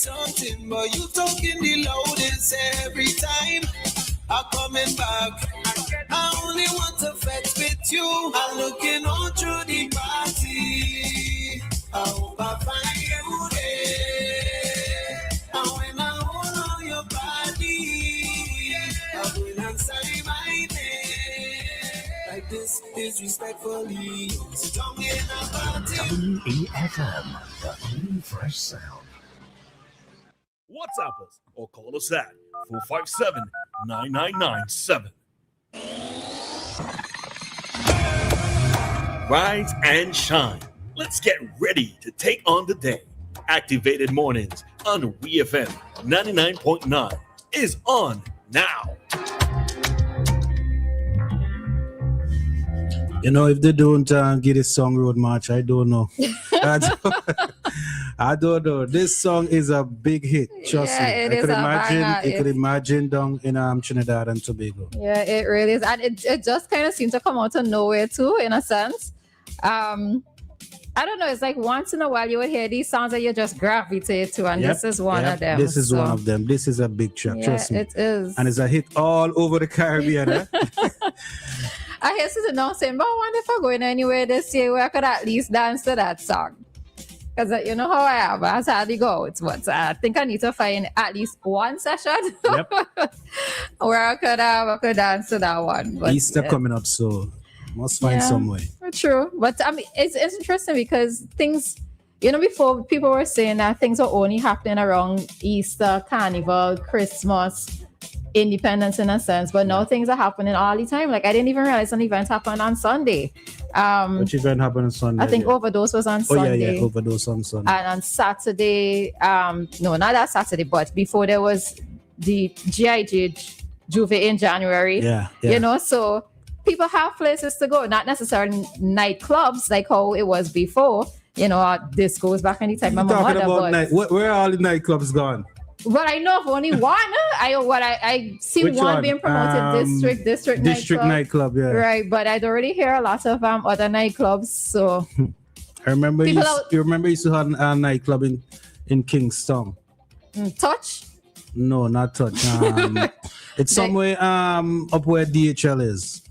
something, but you talking the loudest every time. I'm coming back. I only want to flex with you. I'm looking all through the party. I hope I find you there. And when I hold on your body, I will answer my name. Like this, disrespectfully. So don't get a party. WEFM, the clean, fresh sound. WhatsApp us or call us at 457-9997. Rise and shine. Let's get ready to take on the day. Activated Mornings on WEFM 99.9 is on now. You know, if they don't get this song Road March, I don't know. I don't know. This song is a big hit. Trust me. I could imagine down in Trinidad and Tobago. Yeah, it really is. And it just kind of seems to come out of nowhere too, in a sense. I don't know. It's like once in a while you would hear these songs that you just gravitate to, and this is one of them. This is one of them. This is a big track. Trust me. It is. And it's a hit all over the Caribbean. Eh? I hear sister now saying, but I wonder if I'm going anywhere this year where I could at least dance to that song. Because you know how I am. That's how they go. It's what I think I need to find at least one session where I could dance to that one. But, Easter coming up, so must find some way. True. But I mean, it's interesting because things, before people were saying that things are only happening around Easter, Carnival, Christmas, Independence in a sense, but now things are happening all the time. Like I didn't even realize an event happened on Sunday. Which event happened on Sunday? I think Overdose was on Sunday. Yeah, Overdose on Sunday. And on Saturday, no, not that Saturday, but before there was the GIG Juve in January. Yeah. So people have places to go, not necessarily nightclubs like how it was before. Discos back in the time. Where are all the nightclubs gone? But I know of only one. I see one being promoted. District nightclub, yeah. Right, but I'd already hear a lot of other nightclubs. So I remember you used to have a nightclub in Kingston. Touch? No, not Touch. It's somewhere up where DHL is.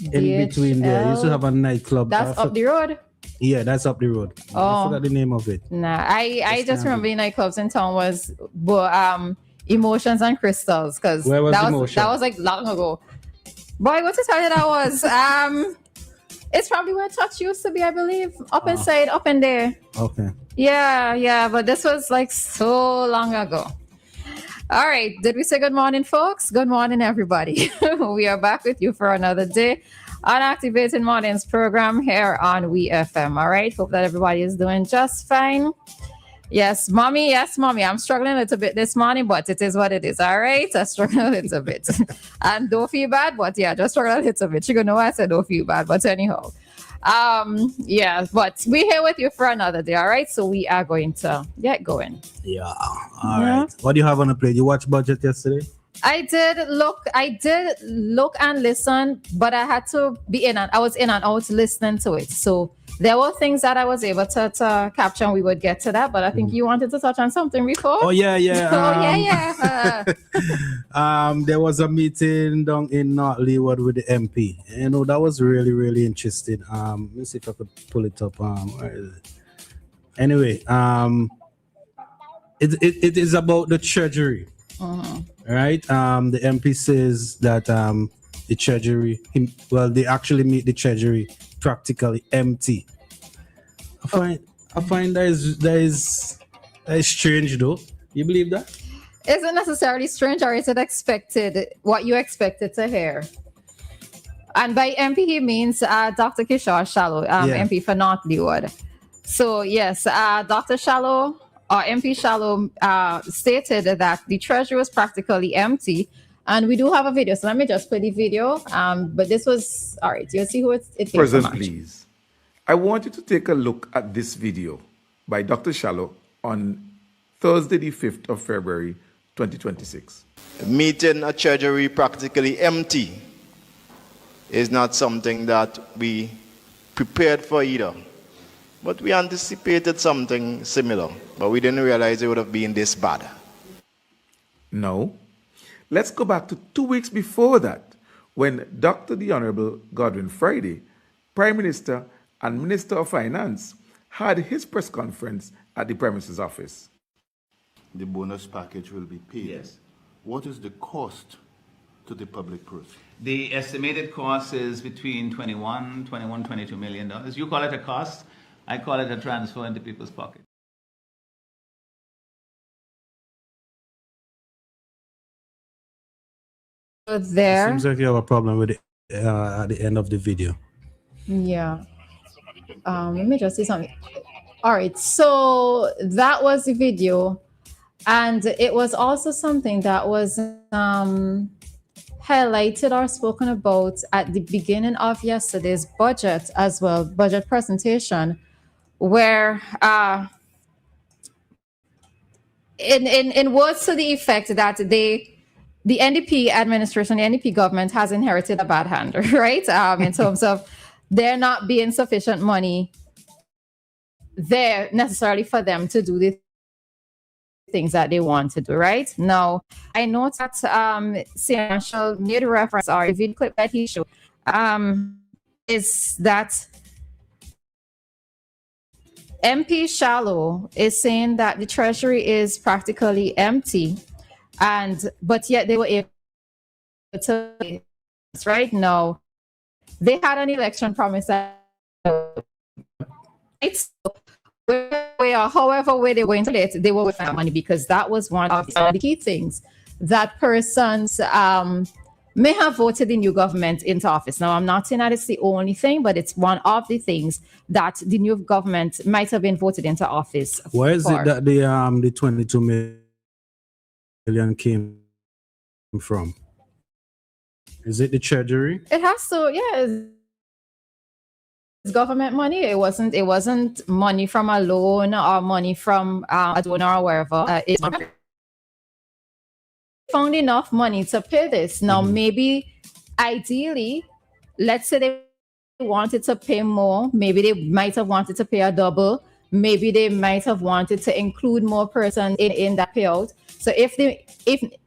In between there. You used to have a nightclub. That's up the road. Yeah, that's up the road. I forgot the name of it. Nah, I just remember the nightclubs in town was Emotions and Crystals, because that was like long ago. Boy, what to tell you that was? It's probably where Touch used to be, I believe. Up inside, up in there. Okay. Yeah, but this was like so long ago. All right, did we say good morning, folks? Good morning, everybody. We are back with you for another day on Activating Mornings program here on WEFM. All right, hope that everybody is doing just fine. Yes, mommy. I'm struggling a little bit this morning, but it is what it is. All right, I struggle a little bit. And don't feel bad, but yeah, just struggle a little bit. You're gonna know why I said don't feel bad, but anyhow. But we're here with you for another day, all right? So we are going to get going. Yeah, all right. What do you have on the plate? You watched Budget yesterday? I did look and listen, but I had to be I was in and out listening to it. So there were things that I was able to capture, and we would get to that. But I think you wanted to touch on something before. Oh, yeah. Yeah. There was a meeting down in North Leeward with the MP. That was really, really interesting. Let me see if I could pull it up. Where is it? Anyway, it is about the Treasury. Right? The MP says that the Treasury, they actually make the Treasury practically empty. I find that is strange, though. You believe that? Is it necessarily strange, or is it expected, what you expected to hear? And by MP, he means Dr. Kishore Shallow, MP for North Leeward. So, yes, Dr. Shallow, or MP Shallow, stated that the Treasury was practically empty. And we do have a video, so let me just play the video. But this was, all right, you'll see who it came President, from. Please. I want you to take a look at this video by Dr. Shallow on Thursday, the 5th of February, 2026. Meeting a Treasury practically empty is not something that we prepared for either. But we anticipated something similar, but we didn't realize it would have been this bad. No. Let's go back to 2 weeks before that, when Dr. the Honorable Godwin Friday, Prime Minister and Minister of Finance, had his press conference at the premises office. The bonus package will be paid. Yes. What is the cost to the public purse? The estimated cost is between 22 million dollars. You call it a cost, I call it a transfer into people's pocket. There. Seems like you have a problem with it at the end of the video. Yeah. Let me just say something. All right. So that was the video. And it was also something that was highlighted or spoken about at the beginning of yesterday's budget as well, budget presentation, where in words to the effect that the NDP administration, the NDP government has inherited a bad hand, right? In terms of there not being sufficient money there necessarily for them to do the things that they want to do, right? Now, I know that Marshall made reference, or a video clip that he showed, is that MP Shallow is saying that the Treasury is practically empty, but yet they were able to, right now, they had an election promise that however way they were into it, they were with that money, because that was one of the key things that persons may have voted the new government into office. Now, I'm not saying that it's the only thing, but it's one of the things that the new government might have been voted into office. Where is it that the 22 million came from? Is it the Treasury? It has to, yeah. It's government money. It wasn't money from a loan or money from a donor or wherever. It's found enough money to pay this. Now, maybe ideally, let's say they wanted to pay more. Maybe they might have wanted to pay a double. Maybe they might have wanted to include more persons in that payout. So if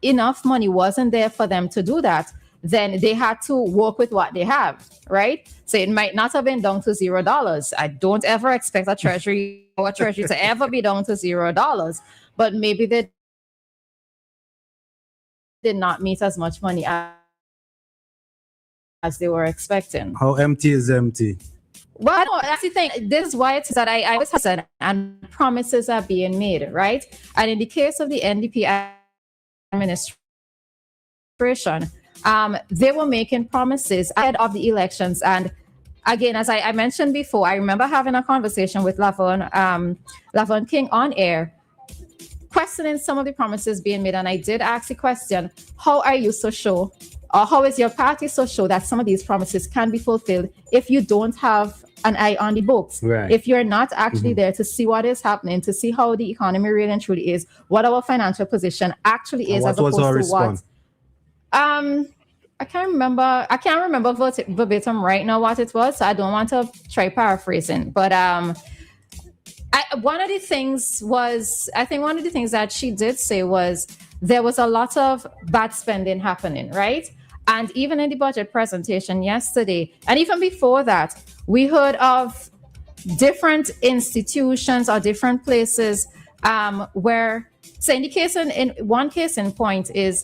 enough money wasn't there for them to do that, then they had to work with what they have, right? So it might not have been down to $0. I don't ever expect a treasury to ever be down to $0, but maybe they did not meet as much money as they were expecting. How empty is empty? Well, no, that's the thing. This is why it's that I always have said, and promises are being made, right? And in the case of the NDP administration, they were making promises ahead of the elections. And again, as I mentioned before, I remember having a conversation with Lavon King on air, questioning some of the promises being made. And I did ask the question, how are you so sure, or how is your party so sure that some of these promises can be fulfilled if you don't have an eye on the books? Right. If you're not actually there to see what is happening, to see how the economy really and truly is, what our financial position actually is, as opposed to what. I can't remember verbatim right now what it was, so I don't want to try paraphrasing. But one of the things that she did say was there was a lot of bad spending happening, right? And even in the budget presentation yesterday, and even before that, we heard of different institutions or different places where, so in one case in point is,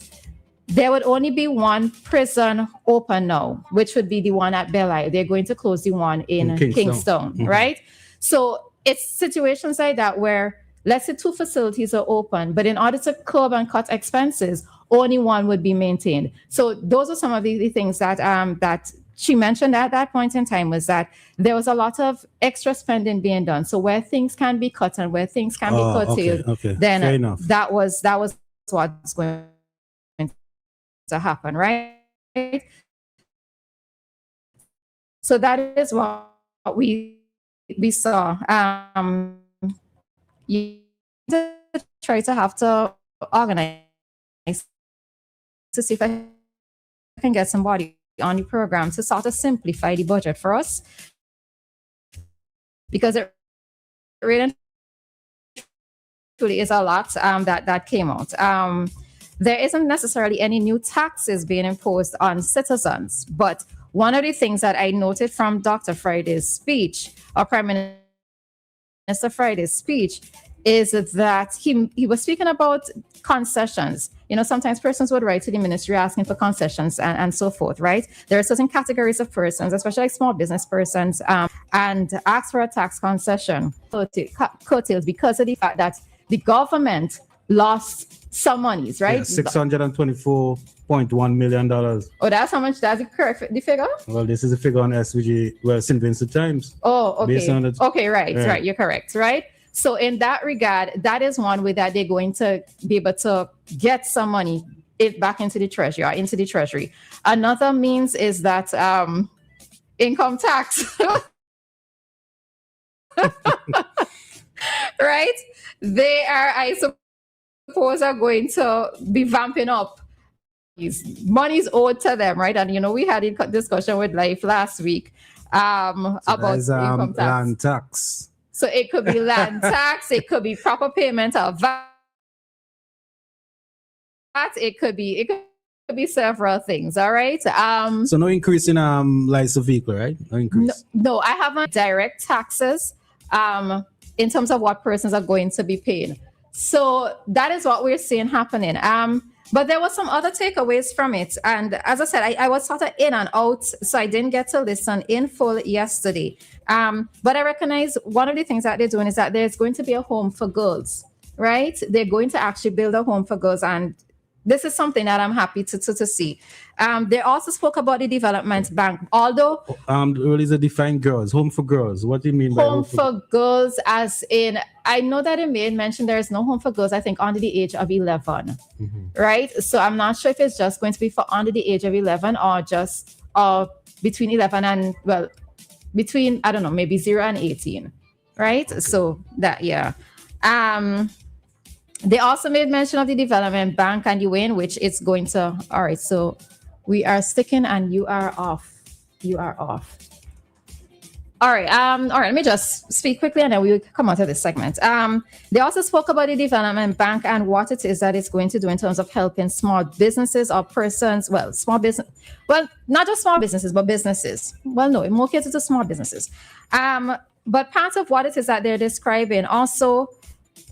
there would only be one prison open now, which would be the one at Belle Isle. They're going to close the one in Kingston, right? So it's situations like that where, let's say 2 facilities are open, but in order to curb and cut expenses, only one would be maintained. So those are some of the things that that she mentioned at that point in time, was that there was a lot of extra spending being done. So where things can be cut and where things can be curtailed, then that was what's going to happen, right? So that is what we saw. You try to have to organize to see if I can get somebody on the program to sort of simplify the budget for us, because it really truly is a lot that came out. There isn't necessarily any new taxes being imposed on citizens, but one of the things that I noted from Dr. Friday's speech, or Prime Minister Friday's speech, is that he was speaking about concessions. You know, sometimes persons would write to the ministry asking for concessions and so forth, right? There are certain categories of persons, especially like small business persons, and ask for a tax concession, curtailed, because of the fact that the government lost some monies, right? Yeah, $624.1 million. Oh, that's how much? That's the correct the figure? Well, this is a figure on SVG, well, St. Vincent Times. Oh, okay. Based on it. Okay, right. You're correct, right? So in that regard, that is one way that they're going to be able to get some money back into the treasury or into the treasury. Another means is that income tax. Right? They are, I suppose, are going to be vamping up. Money's owed to them, right? And you know, we had a discussion with Life last week about income tax. Land tax. So it could be land tax, it could be proper payment of VAT, it could be several things. All right. So no increase in license of vehicle, right? No increase. No, I haven't direct taxes in terms of what persons are going to be paying. So that is what we're seeing happening. But there was some other takeaways from it. And as I said, I was sort of in and out, so I didn't get to listen in full yesterday. But I recognize one of the things that they're doing is that there's going to be a home for girls, right? They're going to actually build a home for girls. And this is something that I'm happy to see. They also spoke about the development bank, although... Roleza define girls, home for girls. What do you mean by home for girls? As in, I know that it made mention there is no home for girls, I think, under the age of 11, right? So I'm not sure if it's just going to be for under the age of 11 or just between 11 and, well, between, I don't know, maybe 0 and 18, right? Okay. So that, yeah. They also made mention of the development bank and the way in which it's going to, all right, so we are sticking and you are off. You are off. All right, let me just speak quickly and then we'll come out of this segment. They also spoke about the development bank and what it is that it's going to do in terms of helping small businesses or persons, well, small business, well, not just small businesses, but businesses. Well, no, it more catered to small businesses. But part of what it is that they're describing also,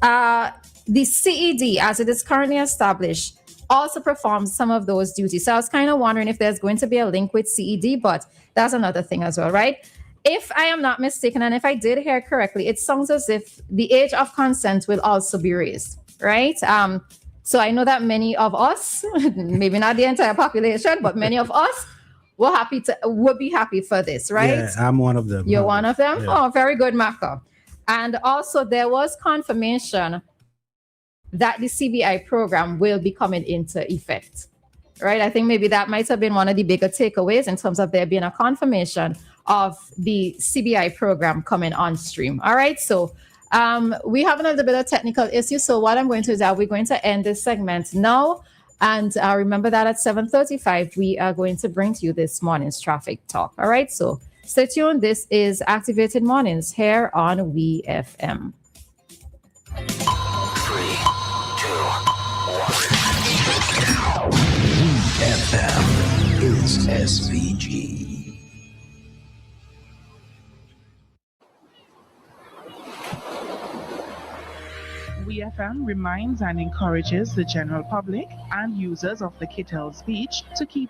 the CED, as it is currently established, also performs some of those duties. So I was kind of wondering if there's going to be a link with CED, but that's another thing as well, right? If I am not mistaken, and if I did hear correctly, it sounds as if the age of consent will also be raised, right? So I know that many of us, maybe not the entire population, but many of us would be happy for this, right? Yeah, I'm one of them. You're one of them? Yeah. Oh, very good, Maka. And also there was confirmation that the CBI program will be coming into effect, right? I think maybe that might have been one of the bigger takeaways in terms of there being a confirmation of the CBI program coming on stream. All right, so we have a little bit of technical issue. So what I'm going to do is that we're going to end this segment now. And remember that at 7:35, we are going to bring to you this morning's traffic talk. All right, so stay tuned. This is Activated Mornings here on WEFM. 3, 2, 1. WEFM is SVG. WEFM reminds and encourages the general public and users of the Kittels Beach to keep